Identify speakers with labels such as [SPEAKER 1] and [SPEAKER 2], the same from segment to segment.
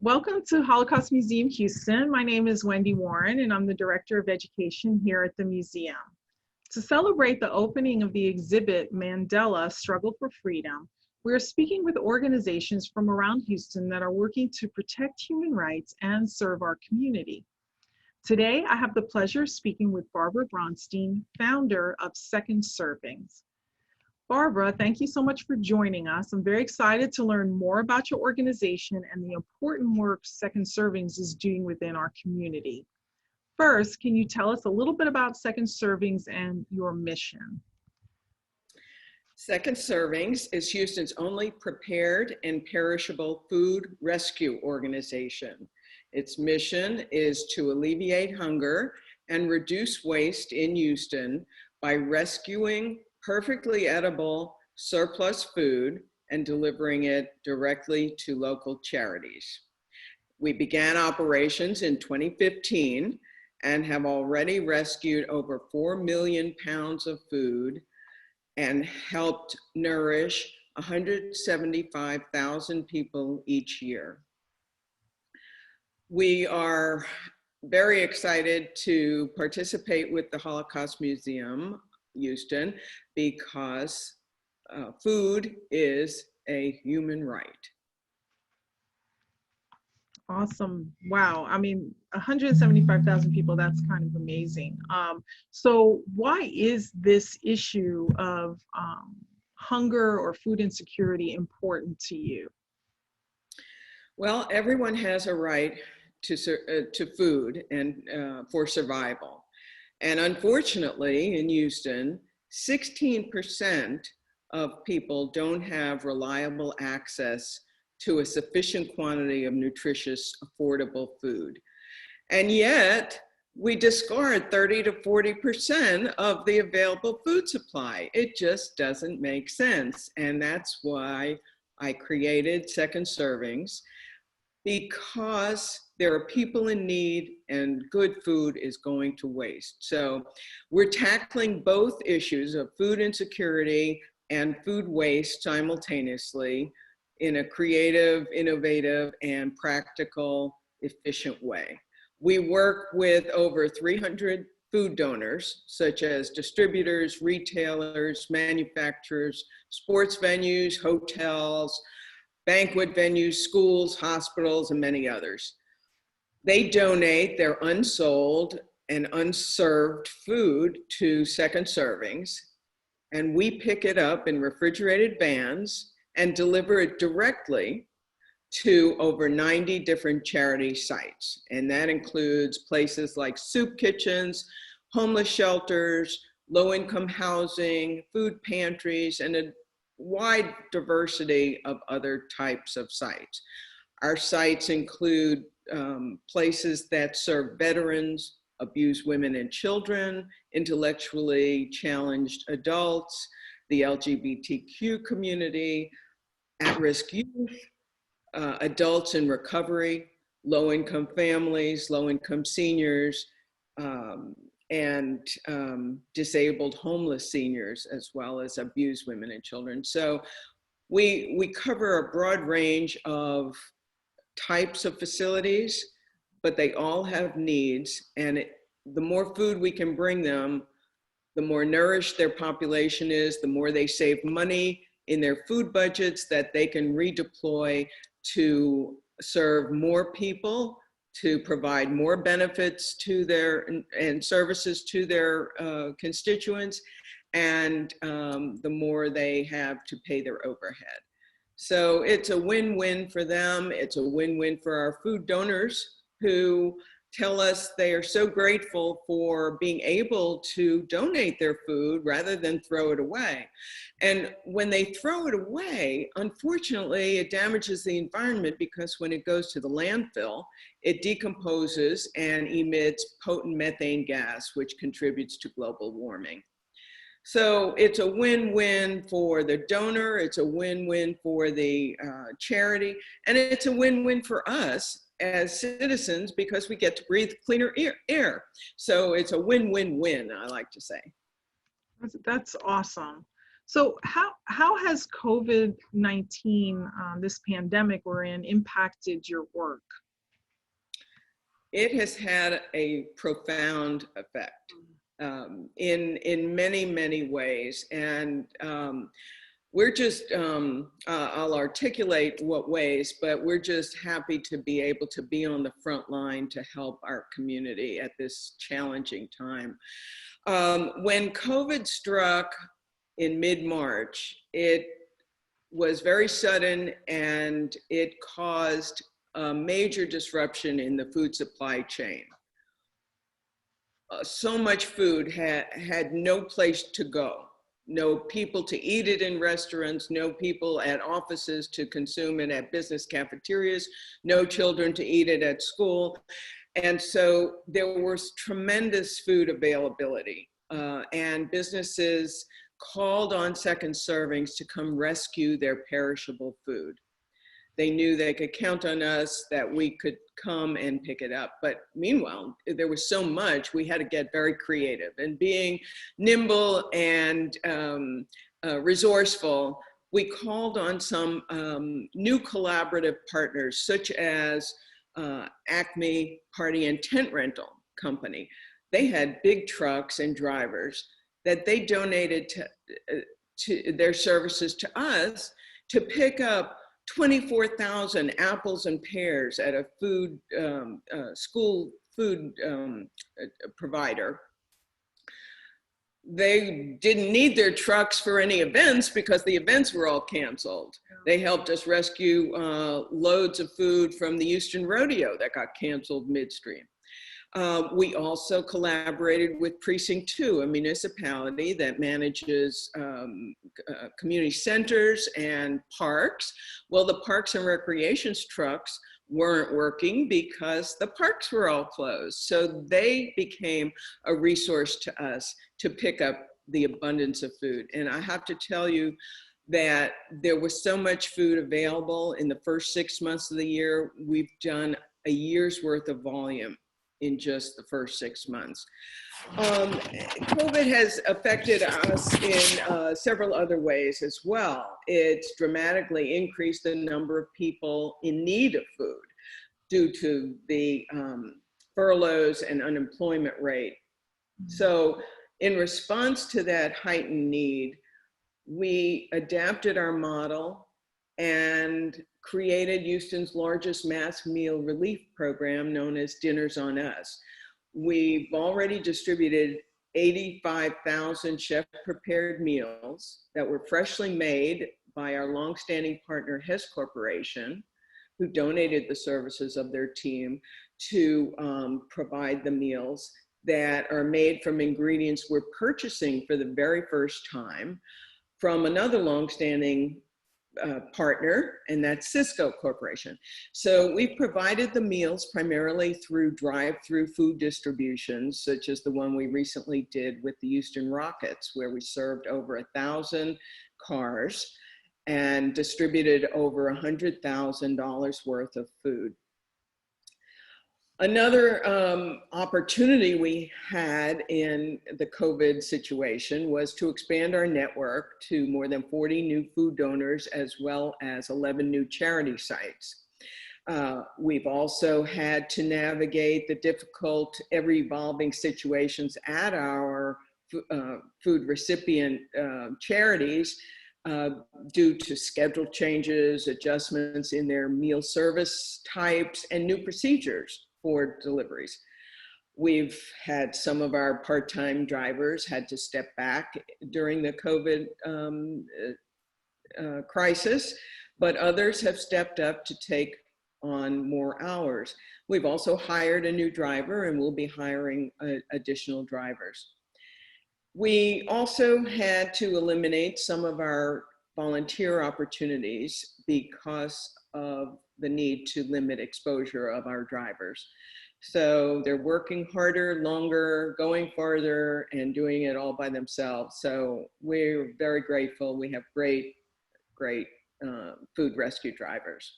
[SPEAKER 1] Welcome to Holocaust Museum Houston. My name is Wendy Warren, and I'm the Director of Education here at the museum. To celebrate the opening of the exhibit, Mandela Struggle for Freedom, we are speaking with organizations from around Houston that are working to protect human rights and serve our community. Today, I have the pleasure of speaking with Barbara Bronstein, founder of Second Servings. Barbara, thank you so much for joining us. I'm very excited to learn more about your organization and the important work Second Servings is doing within our community. First, can you tell us a little bit about Second Servings and your mission?
[SPEAKER 2] Second Servings is Houston's only prepared and perishable food rescue organization. Its mission is to alleviate hunger and reduce waste in Houston by rescuing perfectly edible surplus food and delivering it directly to local charities. We began operations in 2015 and have already rescued over 4 million pounds of food and helped nourish 175,000 people each year. We are very excited to participate with the Holocaust Museum Houston because food is a human right.
[SPEAKER 1] Awesome. Wow. I mean, 175,000 people, that's kind of amazing. So why is this issue of hunger or food insecurity important to you?
[SPEAKER 2] Well, everyone has a right to food and for survival. And unfortunately, in Houston, 16% of people don't have reliable access to a sufficient quantity of nutritious, affordable food. And yet, we discard 30 to 40% of the available food supply. It just doesn't make sense. And that's why I created Second Servings, because there are people in need and good food is going to waste. So we're tackling both issues of food insecurity and food waste simultaneously in a creative, innovative, and practical, efficient way. We work with over 300 food donors, such as distributors, retailers, manufacturers, sports venues, hotels, banquet venues, schools, hospitals, and many others. They donate their unsold and unserved food to Second Servings, and we pick it up in refrigerated vans and deliver it directly to over 90 different charity sites. And that includes places like soup kitchens, homeless shelters, low-income housing, food pantries, and a wide diversity of other types of sites. Our sites include places that serve veterans, abused women and children, intellectually challenged adults, the LGBTQ community, at-risk youth, adults in recovery, low-income families, low-income seniors, and disabled homeless seniors, as well as abused women and children. So we cover a broad range of types of facilities, but they all have needs. And the more food we can bring them, the more nourished their population is, the more they save money in their food budgets that they can redeploy to serve more people, to provide more benefits to their and services to their constituents, and the more they have to pay their overhead. So it's a win-win for them. It's a win-win for our food donors who tell us they are so grateful for being able to donate their food rather than throw it away. And when they throw it away, unfortunately, it damages the environment because when it goes to the landfill, it decomposes and emits potent methane gas, which contributes to global warming. So it's a win-win for the donor, it's a win-win for the charity, and it's a win-win for us as citizens because we get to breathe cleaner air. So it's a win-win-win, I like to say.
[SPEAKER 1] That's awesome. So how has COVID-19, this pandemic we're in, impacted your work?
[SPEAKER 2] It has had a profound effect in many, many ways. And we're just, I'll articulate what ways, but we're just happy to be able to be on the front line to help our community at this challenging time. When COVID struck in mid-March, it was very sudden and it caused a major disruption in the food supply chain. So much food had no place to go, no people to eat it in restaurants, no people at offices to consume it at business cafeterias, no children to eat it at school. And so there was tremendous food availability, and businesses called on second servings to come rescue their perishable food. They knew they could count on us, that we could come and pick it up. But meanwhile, there was so much, we had to get very creative. And being nimble and resourceful, we called on some new collaborative partners, such as Acme Party and Tent Rental Company. They had big trucks and drivers that they donated to their services to us to pick up 24,000 apples and pears at a school food provider. They didn't need their trucks for any events because the events were all canceled. They helped us rescue loads of food from the Houston Rodeo that got canceled midstream. We also collaborated with Precinct 2, a municipality that manages community centers and parks. Well, the parks and recreations trucks weren't working because the parks were all closed. So they became a resource to us to pick up the abundance of food. And I have to tell you that there was so much food available in the first 6 months of the year. We've done a year's worth of volume in just the first 6 months. COVID has affected us in several other ways as well. It's dramatically increased the number of people in need of food due to the furloughs and unemployment rate. So in response to that heightened need, we adapted our model and created Houston's largest mass meal relief program known as Dinners on Us. We've already distributed 85,000 chef-prepared meals that were freshly made by our longstanding partner, Hess Corporation, who donated the services of their team to provide the meals that are made from ingredients we're purchasing for the very first time from another longstanding partner, and that's Cisco Corporation. So we've provided the meals primarily through drive-through food distributions, such as the one we recently did with the Houston Rockets, where we served over 1,000 cars and distributed over $100,000 worth of food. Another opportunity we had in the COVID situation was to expand our network to more than 40 new food donors, as well as 11 new charity sites. We've also had to navigate the difficult, ever-evolving situations at our food recipient charities due to schedule changes, adjustments in their meal service types, and new procedures for deliveries. We've had some of our part-time drivers had to step back during the COVID crisis, but others have stepped up to take on more hours. We've also hired a new driver, and we'll be hiring additional drivers. We also had to eliminate some of our volunteer opportunities because of the need to limit exposure of our drivers. So they're working harder, longer, going farther, and doing it all by themselves. So we're very grateful. We have great food rescue drivers.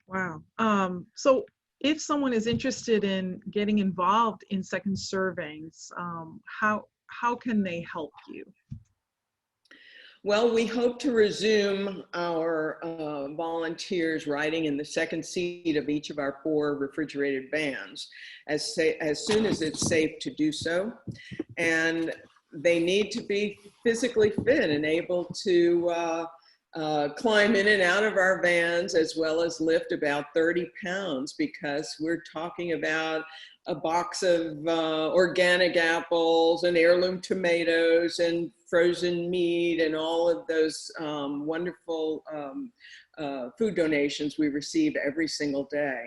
[SPEAKER 1] Wow. So if someone is interested in getting involved in second servings, how can they help you?
[SPEAKER 2] Well, we hope to resume our volunteers riding in the second seat of each of our 4 refrigerated vans as soon as it's safe to do so. And they need to be physically fit and able to climb in and out of our vans, as well as lift about 30 pounds, because we're talking about a box of organic apples and heirloom tomatoes and frozen meat and all of those wonderful food donations we receive every single day.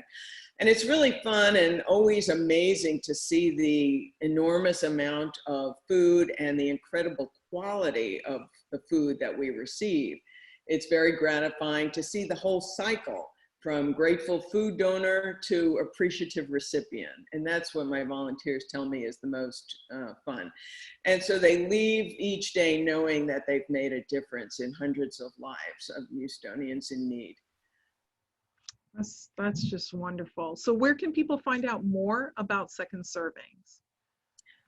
[SPEAKER 2] And it's really fun and always amazing to see the enormous amount of food and the incredible quality of the food that we receive. It's very gratifying to see the whole cycle from grateful food donor to appreciative recipient. And that's what my volunteers tell me is the most fun. And so they leave each day knowing that they've made a difference in hundreds of lives of Houstonians in need.
[SPEAKER 1] That's just wonderful. So where can people find out more about Second Servings?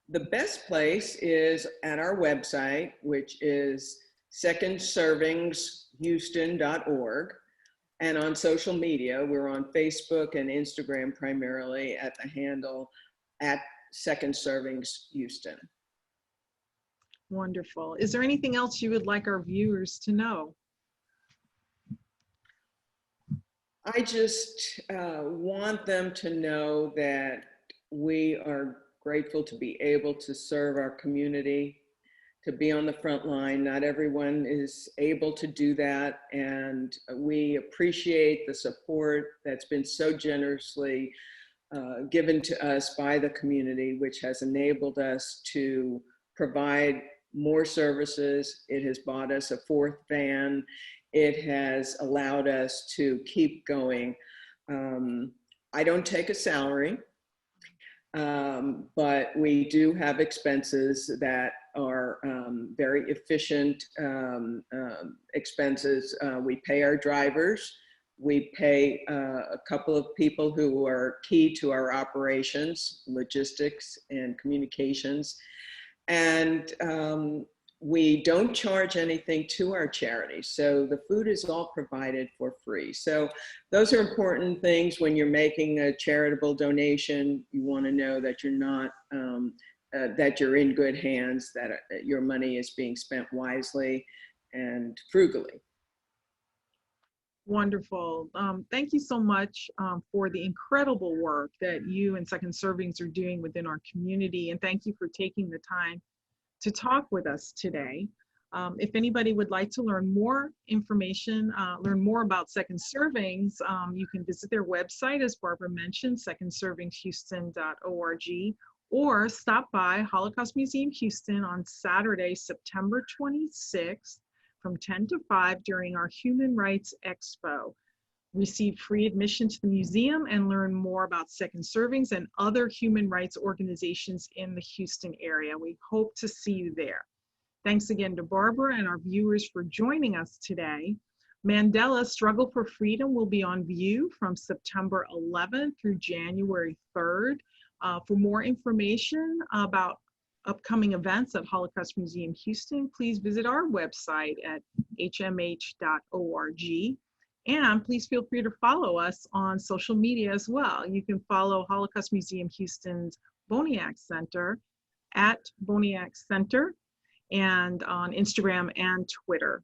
[SPEAKER 2] The best place is at our website, which is secondservingshouston.org. And on social media, we're on Facebook and Instagram primarily at the handle at Second Servings Houston.
[SPEAKER 1] Wonderful. Is there anything else you would like our viewers to know?
[SPEAKER 2] I just want them to know that we are grateful to be able to serve our community, to be on the front line. Not everyone is able to do that, and we appreciate the support that's been so generously given to us by the community, which has enabled us to provide more services. It has bought us a 4th van. It has allowed us to keep going. I don't take a salary, but we do have expenses that are very efficient expenses. We pay our drivers. We pay a couple of people who are key to our operations, logistics and communications. And we don't charge anything to our charity. So the food is all provided for free. So those are important things when you're making a charitable donation. You want to know that you're not, that you're in good hands, that your money is being spent wisely and frugally.
[SPEAKER 1] Wonderful. Thank you so much for the incredible work that you and Second Servings are doing within our community. And thank you for taking the time to talk with us today. If anybody would like to learn more information, learn more about Second Servings, you can visit their website, as Barbara mentioned, secondservingshouston.org, or stop by Holocaust Museum Houston on Saturday, September 26th from 10 to 5 during our Human Rights Expo. Receive free admission to the museum and learn more about Second Servings and other human rights organizations in the Houston area. We hope to see you there. Thanks again to Barbara and our viewers for joining us today. Mandela's Struggle for Freedom will be on view from September 11th through January 3rd. For more information about upcoming events at Holocaust Museum Houston, please visit our website at hmh.org. And please feel free to follow us on social media as well. You can follow Holocaust Museum Houston's Boniak Center at Boniak Center and on Instagram and Twitter.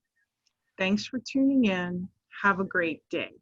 [SPEAKER 1] Thanks for tuning in. Have a great day.